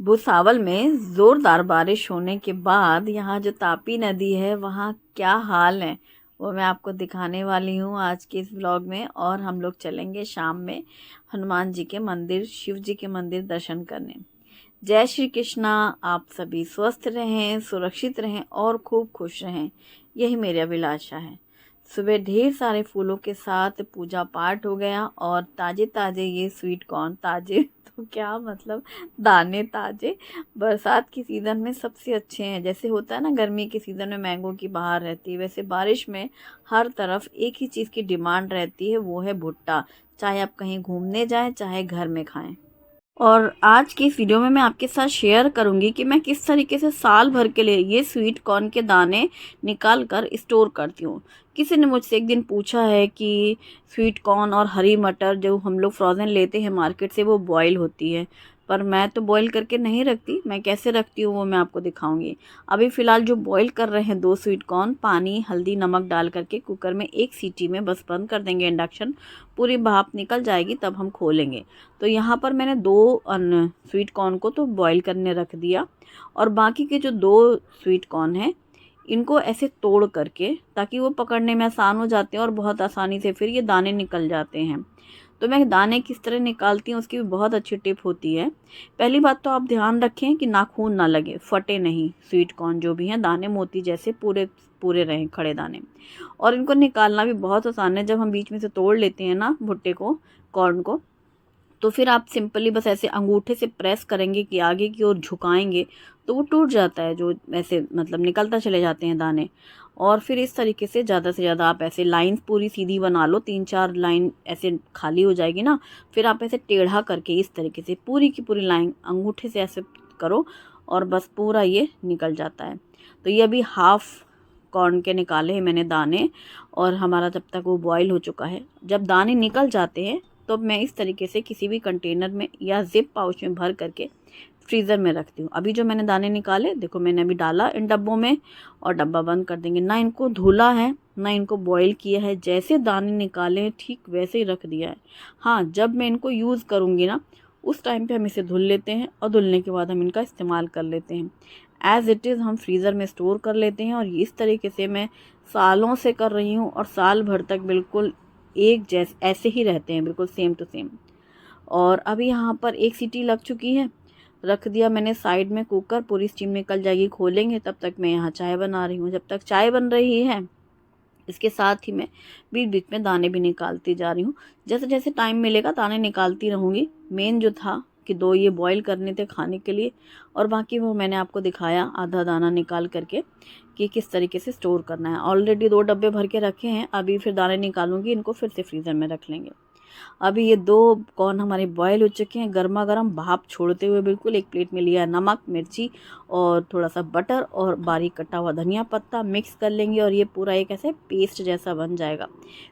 भुसावल में ज़ोरदार बारिश होने के बाद यहाँ जो तापी नदी है वहाँ क्या हाल है वो मैं आपको दिखाने वाली हूँ आज के इस व्लॉग में। और हम लोग चलेंगे शाम में हनुमान जी के मंदिर, शिव जी के मंदिर दर्शन करने। जय श्री कृष्णा। आप सभी स्वस्थ रहें, सुरक्षित रहें और खूब खुश रहें, यही मेरी अभिलाषा है। सुबह ढेर सारे फूलों के साथ पूजा पाठ हो गया और ताजे ताजे ये स्वीट कॉर्न, ताजे तो क्या मतलब, दाने ताजे बरसात की सीज़न में सबसे अच्छे हैं। जैसे होता है ना गर्मी के सीज़न में मैंगो की बहार रहती है, वैसे बारिश में हर तरफ एक ही चीज़ की डिमांड रहती है, वो है भुट्टा। चाहे आप कहीं घूमने जाएं, चाहे घर में खाएं। और आज की इस वीडियो में मैं आपके साथ शेयर करूंगी कि मैं किस तरीके से साल भर के लिए ये स्वीट कॉर्न के दाने निकाल कर स्टोर करती हूँ। किसी ने मुझसे एक दिन पूछा है कि स्वीट कॉर्न और हरी मटर जो हम लोग फ्रोज़न लेते हैं मार्केट से वो बॉयल होती है, पर मैं तो बॉईल करके नहीं रखती। मैं कैसे रखती हूँ वो मैं आपको दिखाऊंगी। अभी फ़िलहाल जो बॉईल कर रहे हैं 2 स्वीट कॉर्न, पानी हल्दी नमक डाल करके कुकर में 1 सीटी में बस बंद कर देंगे इंडक्शन, पूरी भाप निकल जाएगी तब हम खोलेंगे। तो यहाँ पर मैंने 2 स्वीट कॉर्न को तो बॉईल करने रख दिया और बाकी के जो 2 स्वीट कॉर्न हैं इनको ऐसे तोड़ करके, ताकि वो पकड़ने में आसान हो जाते हैं और बहुत आसानी से फिर ये दाने निकल जाते हैं। तो मैं दाने किस तरह निकालती हूँ उसकी भी बहुत अच्छी टिप होती है। पहली बात तो आप ध्यान रखें कि नाखून ना लगे, फटे नहीं। स्वीट कॉर्न जो भी हैं दाने मोती जैसे पूरे पूरे रहें, खड़े दाने। और इनको निकालना भी बहुत आसान है। जब हम बीच में से तोड़ लेते हैं ना भुट्टे को, कॉर्न को, तो फिर आप सिंपली बस ऐसे अंगूठे से प्रेस करेंगे कि आगे की ओर झुकाएंगे तो वो टूट जाता है, जो ऐसे मतलब निकलता चले जाते हैं दाने। और फिर इस तरीके से ज़्यादा आप ऐसे लाइन पूरी सीधी बना लो, 3-4 लाइन ऐसे खाली हो जाएगी ना। फिर आप ऐसे टेढ़ा करके इस तरीके से पूरी की पूरी लाइन अंगूठे से ऐसे करो और बस पूरा ये निकल जाता है। तो ये अभी हाफ कॉर्न के निकाले हैं मैंने दाने, और हमारा जब तक वो बॉईल हो चुका है। जब दाने निकल जाते हैं तो मैं इस तरीके से किसी भी कंटेनर में या जिप पाउच में भर करके फ्रीज़र में रखती हूँ। अभी जो मैंने दाने निकाले देखो, मैंने अभी डाला इन डब्बों में और डब्बा बंद कर देंगे। ना इनको धुला है ना इनको बॉईल किया है, जैसे दाने निकाले हैं ठीक वैसे ही रख दिया है। हाँ, जब मैं इनको यूज़ करूँगी ना उस टाइम पे हम इसे धुल लेते हैं और धुलने के बाद हम इनका इस्तेमाल कर लेते हैं। एज़ इट इज़ हम फ्रीज़र में स्टोर कर लेते हैं। और इस तरीके से मैं सालों से कर रही हूँ और साल भर तक बिल्कुल एक जैसे ऐसे ही रहते हैं, बिल्कुल सेम टू सेम। और अभी यहाँ पर 1 सीटी लग चुकी है, रख दिया मैंने साइड में कुकर, पूरी स्टीम निकल जाएगी, खोलेंगे। तब तक मैं यहाँ चाय बना रही हूँ। जब तक चाय बन रही है इसके साथ ही मैं बीच बीच में दाने भी निकालती जा रही हूँ। जैसे जैसे टाइम मिलेगा दाने निकालती रहूँगी। मेन जो था कि 2 ये बॉईल करने थे खाने के लिए, और बाकी वो मैंने आपको दिखाया आधा दाना निकाल करके कि किस तरीके से स्टोर करना है। ऑलरेडी 2 डब्बे भर के रखे हैं, अभी फिर दाने निकालूंगी, इनको फिर से फ्रीज़र में रख लेंगे। अभी ये 2 कॉर्न हमारे बॉयल हो चुके हैं, गर्मा गर्म भाप छोड़ते हुए बिल्कुल। एक प्लेट में लिया नमक मिर्ची और थोड़ा सा बटर और बारीक कटा हुआ धनिया पत्ता, मिक्स कर लेंगे और ये पूरा एक ऐसे पेस्ट जैसा बन जाएगा।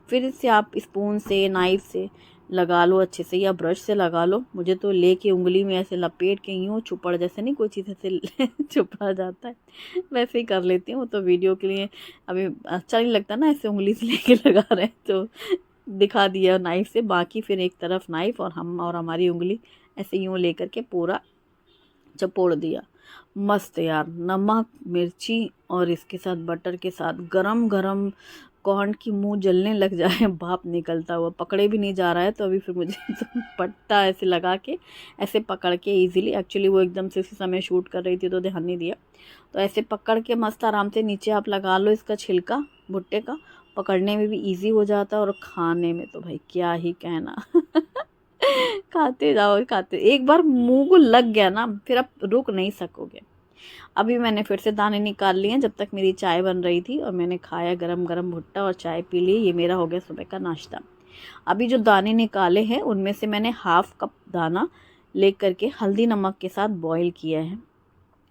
फिर इसे आप स्पून से, नाइफ से लगा लो अच्छे से या ब्रश से लगा लो। मुझे तो लेके उंगली में ऐसे लपेट के यूँ चुपड़ जैसे, नहीं कोई चीज़ ऐसे चुपड़ा जाता है, वैसे ही कर लेती हूँ। तो वीडियो के लिए अभी अच्छा नहीं लगता ना ऐसे उंगली से लेके लगा रहे हैं, तो दिखा दिया नाइफ से। बाकी फिर एक तरफ नाइफ और हम और हमारी उंगली ऐसे यूँ लेकर के पूरा चपोड़ दिया। मस्त यार, नमक मिर्ची और इसके साथ बटर के साथ गरम गरम कॉर्न की मुंह जलने लग जाए, भाप निकलता हुआ, पकड़े भी नहीं जा रहा है। तो अभी फिर मुझे तो पट्टा ऐसे लगा के ऐसे पकड़ के इजीली, एक्चुअली वो एकदम से उसी समय शूट कर रही थी तो ध्यान नहीं दिया। तो ऐसे पकड़ के मस्त आराम से नीचे आप लगा लो इसका छिलका भुट्टे का, पकड़ने में भी इजी हो जाता है और खाने में तो भाई क्या ही कहना। खाते जाओ खाते, एक बार मुंह को लग गया ना फिर आप रुक नहीं सकोगे। अभी मैंने फिर से दाने निकाल लिए हैं, जब तक मेरी चाय बन रही थी, और मैंने खाया गरम गरम भुट्टा और चाय पी ली। ये मेरा हो गया सुबह का नाश्ता। अभी जो दाने निकाले हैं उनमें से मैंने हाफ कप दाना ले करके हल्दी नमक के साथ बॉईल किया है।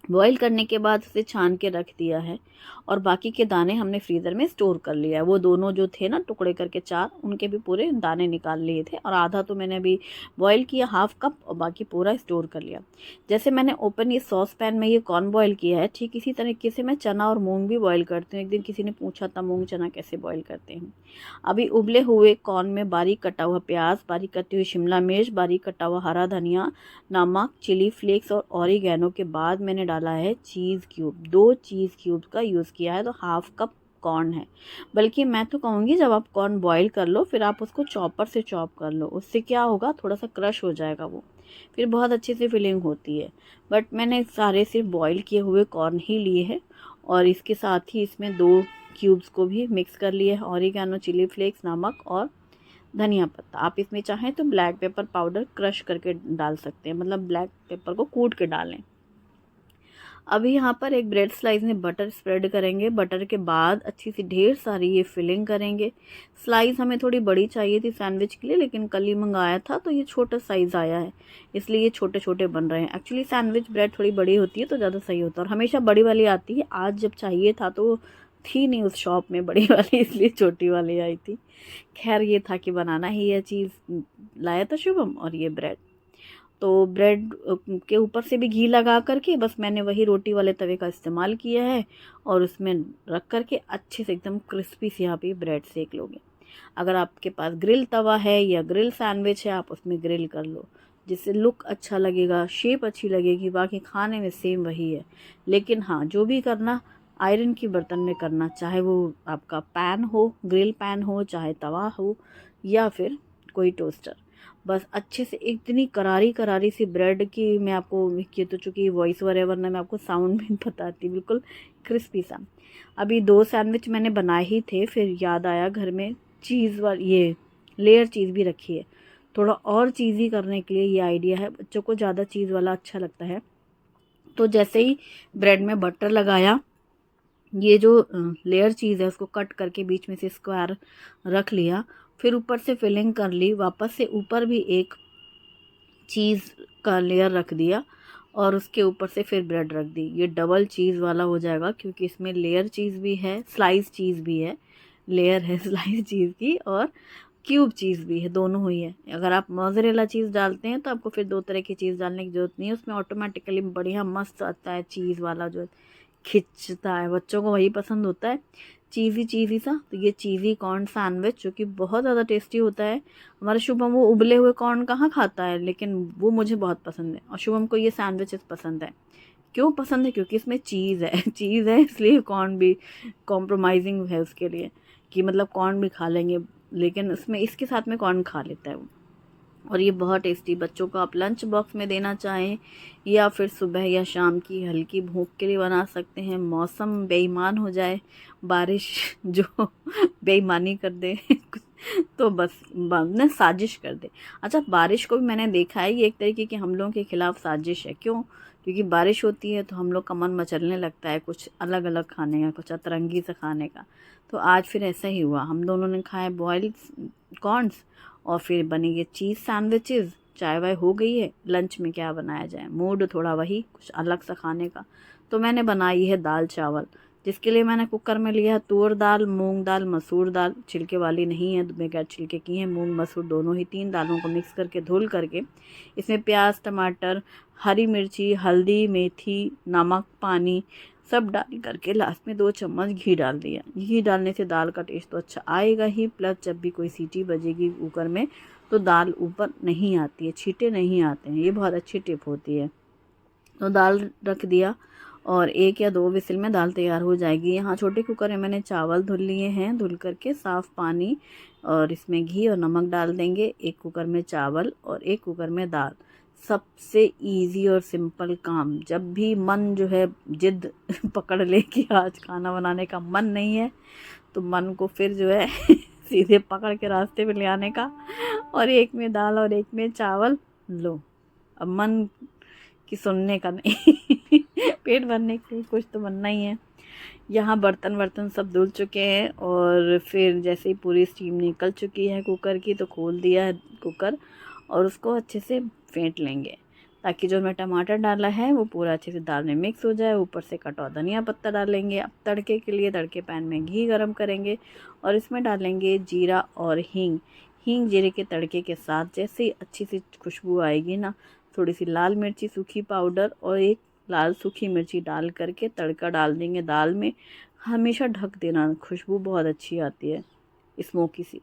बॉईल करने के बाद उसे छान के रख दिया है और बाकी के दाने हमने फ्रीज़र में स्टोर कर लिया है। वो दोनों जो थे ना टुकड़े करके 4, उनके भी पूरे दाने निकाल लिए थे और आधा तो मैंने अभी बॉईल किया, हाफ कप, और बाकी पूरा स्टोर कर लिया। जैसे मैंने ओपन ये सॉस पैन में ये कॉर्न बॉईल किया है, ठीक इसी तरीके से मैं चना और मूंग भी बॉईल करती हूँ। एक दिन किसी ने पूछा था मूंग चना कैसे बॉईल करते हैं। अभी उबले हुए कॉर्न में बारीक कटा हुआ प्याज, बारीक कटी हुई शिमला मिर्च, बारीक कटा हुआ हरा धनिया, नमक, चिली फ्लेक्स और ऑरिगेनो के बाद मैंने डाला है चीज़ क्यूब। 2 चीज़ क्यूब का यूज़ किया है, तो हाफ कप कॉर्न है। बल्कि मैं तो कहूँगी जब आप कॉर्न बॉईल कर लो फिर आप उसको चॉपर से चॉप कर लो, उससे क्या होगा थोड़ा सा क्रश हो जाएगा वो, फिर बहुत अच्छे से फिलिंग होती है। बट मैंने सारे सिर्फ बॉईल किए हुए कॉर्न ही लिए हैं और इसके साथ ही इसमें 2 क्यूब्स को भी मिक्स कर लिए है, ऑरिगेनो, चिली फ्लेक्स, नमक और धनिया पत्ता। आप इसमें चाहें तो ब्लैक पेपर पाउडर क्रश करके डाल सकते हैं, मतलब ब्लैक पेपर को कूट के डालें। अभी यहाँ पर एक ब्रेड स्लाइस में बटर स्प्रेड करेंगे। बटर के बाद अच्छी सी ढेर सारी ये फिलिंग करेंगे। स्लाइस हमें थोड़ी बड़ी चाहिए थी सैंडविच के लिए, लेकिन कल ही मंगाया था तो ये छोटा साइज़ आया है, इसलिए ये छोटे छोटे बन रहे हैं। एक्चुअली सैंडविच ब्रेड थोड़ी बड़ी होती है तो ज़्यादा सही होता है, और हमेशा बड़ी वाली आती है। आज जब चाहिए था तो थी नहीं उस शॉप में बड़ी वाली, इसलिए छोटी वाली आई थी। खैर ये था कि बनाना ही यह चीज़ लाया था शुभम, और ये ब्रेड। तो ब्रेड के ऊपर से भी घी लगा करके बस मैंने वही रोटी वाले तवे का इस्तेमाल किया है और उसमें रख करके अच्छे से एकदम क्रिस्पी से आप ये ब्रेड सेक लोगे। अगर आपके पास ग्रिल तवा है या ग्रिल सैंडविच है आप उसमें ग्रिल कर लो, जिससे लुक अच्छा लगेगा, शेप अच्छी लगेगी, बाकी खाने में सेम वही है। लेकिन हाँ, जो भी करना आयरन की बर्तन में करना, चाहे वो आपका पैन हो, ग्रिल पैन हो, चाहे तवा हो या फिर कोई टोस्टर। बस अच्छे से इतनी करारी करारी सी ब्रेड की मैं आपको, ये तो चूँकि वॉइस ओवर है वरना मैं आपको साउंड भी बताती, बिल्कुल क्रिस्पी सा। अभी 2 सैंडविच मैंने बनाए ही थे, फिर याद आया घर में चीज़ वाली ये लेयर चीज़ भी रखी है, थोड़ा और चीज़ी करने के लिए ये आइडिया है। बच्चों को ज़्यादा चीज़ वाला अच्छा लगता है। तो जैसे ही ब्रेड में बटर लगाया, ये जो लेयर चीज़ है उसको कट करके बीच में से स्क्वायर रख लिया, फिर ऊपर से फिलिंग कर ली, वापस से ऊपर भी एक चीज़ का लेयर रख दिया और उसके ऊपर से फिर ब्रेड रख दी। ये डबल चीज़ वाला हो जाएगा क्योंकि इसमें लेयर चीज़ भी है, स्लाइस चीज़ भी है, लेयर है स्लाइस चीज़ की और क्यूब चीज़ भी है, दोनों हुई है। अगर आप मोज़रेला चीज़ डालते हैं तो आपको फिर 2 तरह की चीज़ डालने की ज़रूरत नहीं है, उसमें ऑटोमेटिकली बढ़िया मस्त आता है चीज़ वाला जो खिंचता है, बच्चों को वही पसंद होता है, चीज़ी चीज़ी सा। तो ये चीज़ी कॉर्न सैंडविच जो कि बहुत ज़्यादा टेस्टी होता है। हमारा शुभम वो उबले हुए कॉर्न कहाँ खाता है, लेकिन वो मुझे बहुत पसंद है और शुभम को ये सैंडविचेस पसंद है। क्यों पसंद है? क्योंकि इसमें चीज़ है चीज़ है, इसलिए कॉर्न भी कॉम्प्रोमाइजिंग है उसके लिए, कि मतलब कॉर्न भी खा लेंगे, लेकिन उसमें इसके साथ में कॉर्न खा लेता है वो। और ये बहुत टेस्टी, बच्चों को आप लंच बॉक्स में देना चाहें या फिर सुबह या शाम की हल्की भूख के लिए बना सकते हैं। मौसम बेईमान हो जाए, बारिश जो बेईमानी कर दे तो बस ना साजिश कर दे। अच्छा, बारिश को भी मैंने देखा है ये एक तरीके की हम लोगों के खिलाफ साजिश है। क्यों? क्योंकि बारिश होती है तो हम लोग का मन मचलने लगता है कुछ अलग अलग खाने का, कुछ अतरंगी सा खाने का। तो आज फिर ऐसा ही हुआ, हम दोनों ने खाए बॉइल्ड कॉर्न्स और फिर बनी ये चीज़ सैंडविचेस। चाय वाय हो गई है, लंच में क्या बनाया जाए, मूड थोड़ा वही कुछ अलग सा खाने का। तो मैंने बनाई है दाल चावल, जिसके लिए मैंने कुकर में लिया है तूर दाल, मूंग दाल, मसूर दाल, छिलके वाली नहीं है, बगैर छिलके की है, मूंग मसूर दोनों ही, 3 दालों को मिक्स करके धुल करके इसमें प्याज, टमाटर, हरी मिर्ची, हल्दी, मेथी, नमक, पानी सब डाल करके लास्ट में 2 चम्मच घी डाल दिया। घी डालने से दाल का टेस्ट तो अच्छा आएगा ही, प्लस जब भी कोई सीटी बजेगी कुकर में तो दाल ऊपर नहीं आती है, छींटे नहीं आते हैं। ये बहुत अच्छी टिप होती है। तो दाल रख दिया और 1 या 2 विसिल में दाल तैयार हो जाएगी। यहाँ छोटे कुकर में मैंने चावल धुल लिए हैं, धुल करके साफ़ पानी और इसमें घी और नमक डाल देंगे। 1 कुकर में चावल और 1 कुकर में दाल। सबसे इजी और सिंपल काम। जब भी मन जो है जिद पकड़ ले कि आज खाना बनाने का मन नहीं है, तो मन को फिर जो है सीधे पकड़ के रास्ते पे ले आने का, और 1 में दाल और 1 में चावल लो। अब मन की सुनने का नहीं पेट भरने के लिए कुछ तो बनना ही है। यहाँ बर्तन सब धुल चुके हैं और फिर जैसे ही पूरी स्टीम निकल चुकी है कुकर की, तो खोल दिया है कुकर और उसको अच्छे से फेंट लेंगे। ताकि जो मैं टमाटर डाला है वो पूरा अच्छे से दाल में मिक्स हो जाए। ऊपर से कटा हुआ धनिया पत्ता डालेंगे। अब तड़के के लिए तड़के पैन में घी गरम करेंगे और इसमें डालेंगे जीरा और हींग। हींग जीरे के तड़के के साथ जैसे ही अच्छी सी खुशबू आएगी ना, थोड़ी सी लाल मिर्ची सूखी पाउडर और एक लाल सूखी मिर्ची डाल करके तड़का डाल देंगे दाल में। हमेशा ढक देना, खुशबू बहुत अच्छी आती है स्मोकी सी।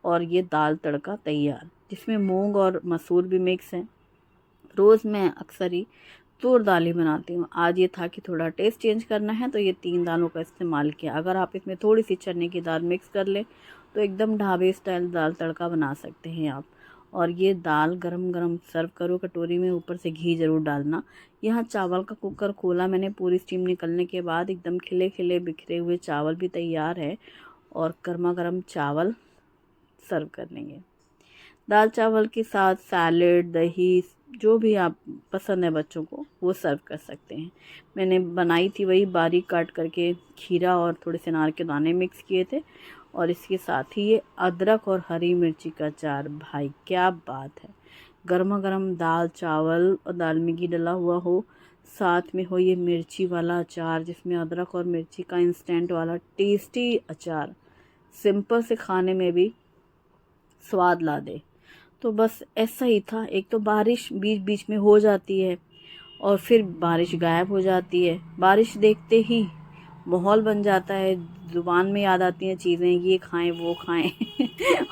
और ये दाल तड़का तैयार, जिसमें मूंग और मसूर भी मिक्स हैं। रोज़ मैं अक्सर ही तूर दाल ही बनाती हूँ। आज ये था कि थोड़ा टेस्ट चेंज करना है तो ये 3 दालों का इस्तेमाल किया। अगर आप इसमें थोड़ी सी चने की दाल मिक्स कर लें तो एकदम ढाबे स्टाइल दाल तड़का बना सकते हैं आप। और ये दाल गरम गरम सर्व करो कटोरी में, ऊपर से घी ज़रूर डालना। यहाँ चावल का कुकर खोला मैंने, पूरी स्टीम निकलने के बाद एकदम खिले खिले बिखरे हुए चावल भी तैयार है और गर्मा गर्म चावल सर्व कर लेंगे। दाल चावल के साथ सैलेड, दही, जो भी आप पसंद है बच्चों को वो सर्व कर सकते हैं। मैंने बनाई थी वही बारीक काट करके खीरा और थोड़े से अनार के दाने मिक्स किए थे और इसके साथ ही ये अदरक और हरी मिर्ची का अचार। भाई क्या बात है, गर्मा गर्म दाल चावल और दाल में घी डला हुआ हो, साथ में हो ये मिर्ची वाला अचार जिसमें अदरक और मिर्ची का इंस्टेंट वाला टेस्टी अचार, सिंपल से खाने में भी स्वाद ला दे। तो बस ऐसा ही था। एक तो बारिश बीच बीच में हो जाती है और फिर बारिश गायब हो जाती है। बारिश देखते ही माहौल बन जाता है, ज़ुबान में याद आती हैं चीज़ें, ये खाएं वो खाएं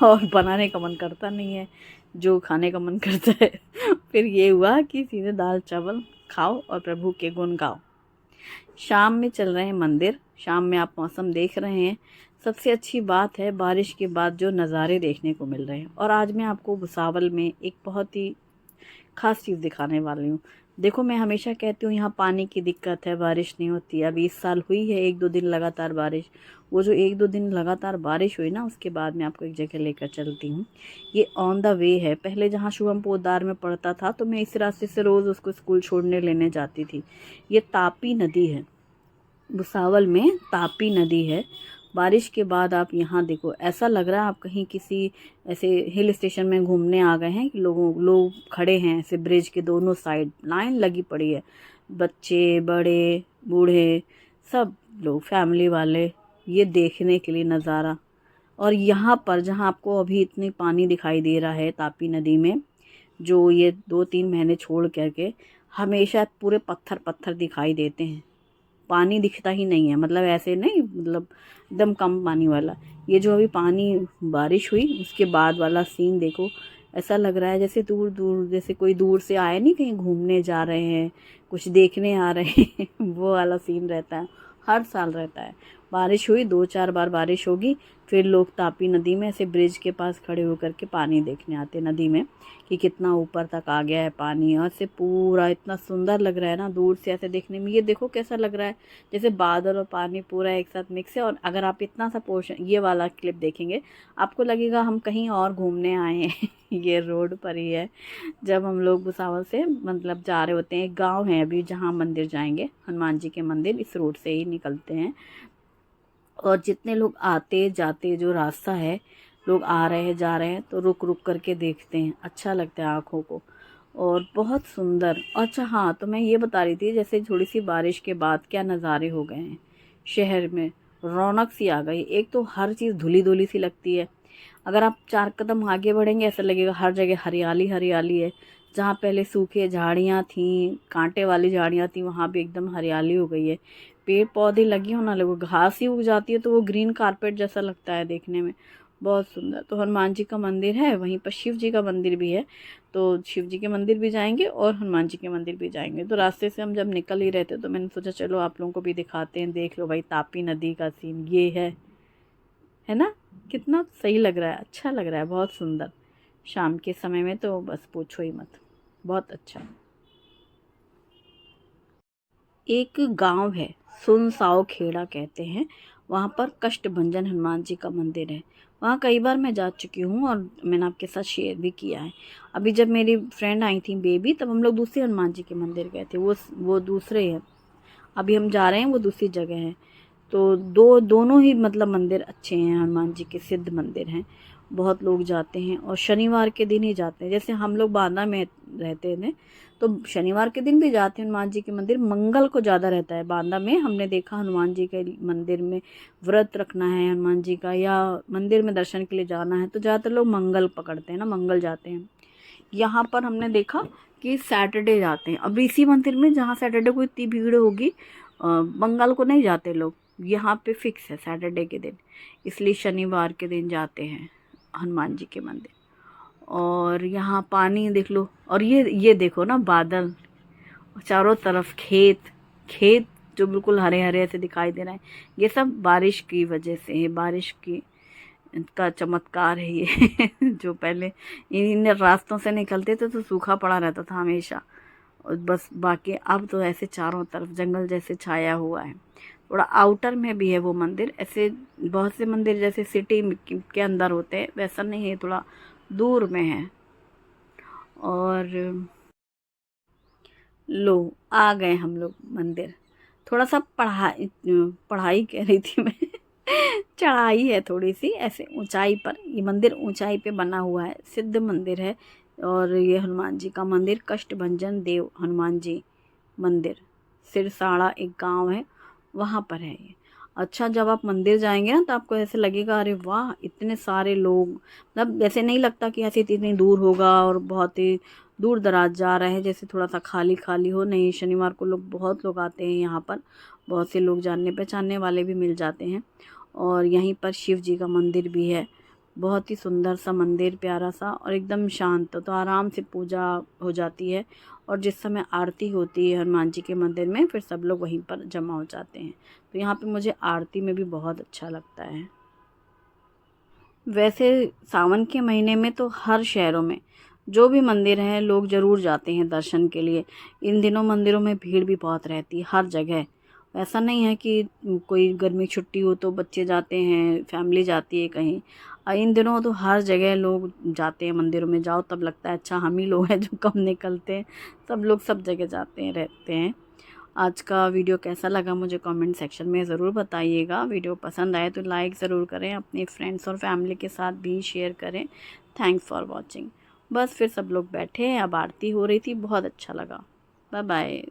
और बनाने का मन करता नहीं है, जो खाने का मन करता है। फिर ये हुआ कि सीधे दाल चावल खाओ और प्रभु के गुण गाओ। शाम में चल रहे हैं मंदिर, शाम में आप मौसम देख रहे हैं। सबसे अच्छी बात है बारिश के बाद जो नज़ारे देखने को मिल रहे हैं। और आज मैं आपको भुसावल में एक बहुत ही ख़ास चीज़ दिखाने वाली हूँ। देखो, मैं हमेशा कहती हूँ यहाँ पानी की दिक्कत है, बारिश नहीं होती। अभी इस साल हुई है 1-2 दिन लगातार बारिश। वो जो 1-2 दिन लगातार बारिश हुई ना, उसके बाद मैं आपको एक जगह लेकर चलती हूँ। ये ऑन द वे है। पहले जहाँ शुभम पोद्दार में पढ़ता था तो मैं इस रास्ते से रोज़ उसको स्कूल छोड़ने लेने जाती थी। ये तापी नदी है, भुसावल में तापी नदी है। बारिश के बाद आप यहाँ देखो, ऐसा लग रहा है आप कहीं किसी ऐसे हिल स्टेशन में घूमने आ गए हैं कि लोग खड़े हैं ऐसे ब्रिज के दोनों साइड, लाइन लगी पड़ी है। बच्चे, बड़े, बूढ़े, सब लोग, फैमिली वाले, ये देखने के लिए नज़ारा। और यहाँ पर जहाँ आपको अभी इतनी पानी दिखाई दे रहा है तापी नदी में, जो ये 2-3 महीने छोड़ करके हमेशा पूरे पत्थर पत्थर दिखाई देते हैं, पानी दिखता ही नहीं है। मतलब ऐसे नहीं, मतलब एकदम कम पानी वाला। ये जो अभी पानी बारिश हुई उसके बाद वाला सीन देखो, ऐसा लग रहा है जैसे दूर दूर, जैसे कोई दूर से आए नहीं, कहीं घूमने जा रहे हैं, कुछ देखने आ रहे हैं वो वाला सीन रहता है, हर साल रहता है। बारिश हुई, 2-4 बार बारिश होगी, फिर लोग तापी नदी में ऐसे ब्रिज के पास खड़े होकर के पानी देखने आते नदी में कि कितना ऊपर तक आ गया है पानी। और से पूरा इतना सुंदर लग रहा है ना दूर से ऐसे देखने में। ये देखो कैसा लग रहा है, जैसे बादल और पानी पूरा एक साथ मिक्स है। और अगर आप इतना सा पोर्शन, ये वाला क्लिप देखेंगे, आपको लगेगा हम कहीं और घूमने आए हैं ये रोड पर ही है। जब हम लोग भुसावल से मतलब जा रहे होते हैं, एक गाँव है अभी जहाँ मंदिर जाएंगे, हनुमान जी के मंदिर, इस रोड से ही निकलते हैं। और जितने लोग आते जाते, जो रास्ता है, लोग आ रहे हैं जा रहे हैं तो रुक रुक करके देखते हैं, अच्छा लगता है आँखों को और बहुत सुंदर। अच्छा हाँ, तो मैं ये बता रही थी, जैसे थोड़ी सी बारिश के बाद क्या नज़ारे हो गए हैं शहर में, रौनक सी आ गई। एक तो हर चीज़ धुली धुली सी लगती है। अगर आप 4 कदम आगे बढ़ेंगे ऐसा लगेगा हर जगह हरियाली हरियाली है। जहाँ पहले सूखे झाड़ियाँ थीं, कांटे वाली झाड़ियाँ थीं, वहाँ भी एकदम हरियाली हो गई है। पेड़ पौधे लगे हो ना लगो, घास ही उग जाती है तो वो ग्रीन कारपेट जैसा लगता है देखने में, बहुत सुंदर। तो हनुमान जी का मंदिर है, वहीं पर शिव जी का मंदिर भी है। तो शिव जी के मंदिर भी जाएंगे और हनुमान जी के मंदिर भी जाएंगे। तो रास्ते से हम जब निकल ही रहे थे तो मैंने सोचा चलो आप लोगों को भी दिखाते हैं। देख लो भाई, तापी नदी का सीन ये है ना, कितना सही लग रहा है, अच्छा लग रहा है, बहुत सुंदर। शाम के समय में तो बस पूछो ही मत, बहुत अच्छा। एक गांव है, सुनसाओ खेड़ा कहते हैं, वहाँ पर कष्टभंजन हनुमान जी का मंदिर है। वहाँ कई बार मैं जा चुकी हूँ और मैंने आपके साथ शेयर भी किया है। अभी जब मेरी फ्रेंड आई थी बेबी, तब हम लोग दूसरे हनुमान जी के मंदिर गए थे, वो दूसरे हैं। अभी हम जा रहे हैं वो दूसरी जगह है। तो दोनों ही मतलब मंदिर अच्छे हैं, हनुमान जी के सिद्ध मंदिर हैं। बहुत लोग जाते हैं और शनिवार के दिन ही जाते हैं। जैसे हम लोग बांदा में रहते हैं तो शनिवार के दिन भी जाते हैं हनुमान जी के मंदिर, मंगल को ज़्यादा रहता है बांदा में। हमने देखा हनुमान जी के मंदिर में व्रत रखना है हनुमान जी का या मंदिर में दर्शन के लिए जाना है तो ज़्यादातर लोग मंगल पकड़ते हैं ना, मंगल जाते हैं। यहाँ पर हमने देखा कि सैटरडे जाते हैं। अब इसी मंदिर में जहाँ सैटरडे को इतनी भीड़ होगी, मंगल को नहीं जाते लोग, यहाँ पे फिक्स है सैटरडे के दिन, इसलिए शनिवार के दिन जाते हैं हनुमान जी के मंदिर। और यहाँ पानी देख लो, और ये देखो ना बादल, चारों तरफ खेत खेत जो बिल्कुल हरे हरे से दिखाई दे रहे हैं। ये सब बारिश की वजह से है, बारिश की का चमत्कार है ये जो पहले इन रास्तों से निकलते थे तो सूखा पड़ा रहता था हमेशा, और बस बाकी अब तो ऐसे चारों तरफ जंगल जैसे छाया हुआ है। थोड़ा आउटर में भी है वो मंदिर, ऐसे बहुत से मंदिर जैसे सिटी के अंदर होते हैं वैसा नहीं है, थोड़ा दूर में है। और लो आ गए हम लोग मंदिर। थोड़ा सा पढ़ाई कह रही थी मैं चढ़ाई है थोड़ी सी, ऐसे ऊंचाई पर ये मंदिर ऊंचाई पे बना हुआ है, सिद्ध मंदिर है। और ये हनुमान जी का मंदिर, कष्टभंजन देव हनुमान जी मंदिर, सिरसाड़ा एक गांव है वहाँ पर है ये। अच्छा, जब आप मंदिर जाएंगे ना तो आपको ऐसे लगेगा अरे वाह इतने सारे लोग, मतलब ऐसे नहीं लगता कि ऐसे इतनी दूर होगा और बहुत ही दूर दराज जा रहे हैं, जैसे थोड़ा सा खाली खाली हो। नहीं, शनिवार को लोग बहुत लोग आते हैं यहाँ पर, बहुत से लोग जानने पहचानने वाले भी मिल जाते हैं। और यहीं पर शिव जी का मंदिर भी है, बहुत ही सुंदर सा मंदिर, प्यारा सा और एकदम शांत, तो आराम से पूजा हो जाती है। और जिस समय आरती होती है हनुमान जी के मंदिर में फिर सब लोग वहीं पर जमा हो जाते हैं, तो यहाँ पे मुझे आरती में भी बहुत अच्छा लगता है। वैसे सावन के महीने में तो हर शहरों में जो भी मंदिर हैं लोग ज़रूर जाते हैं दर्शन के लिए। इन दिनों मंदिरों में भीड़ भी बहुत रहती है हर जगह। ऐसा नहीं है कि कोई गर्मी छुट्टी हो तो बच्चे जाते हैं, फैमिली जाती है कहीं। इन दिनों तो हर जगह लोग जाते हैं मंदिरों में, जाओ तब लगता है अच्छा हम ही लोग हैं जो कम निकलते हैं, सब लोग सब जगह जाते हैं रहते हैं। आज का वीडियो कैसा लगा मुझे कमेंट सेक्शन में ज़रूर बताइएगा। वीडियो पसंद आए तो लाइक ज़रूर करें, अपने फ्रेंड्स और फैमिली के साथ भी शेयर करें। Thanks for watching. बस फिर सब लोग बैठे हैं, अब आरती हो रही थी, बहुत अच्छा लगा। Bye bye.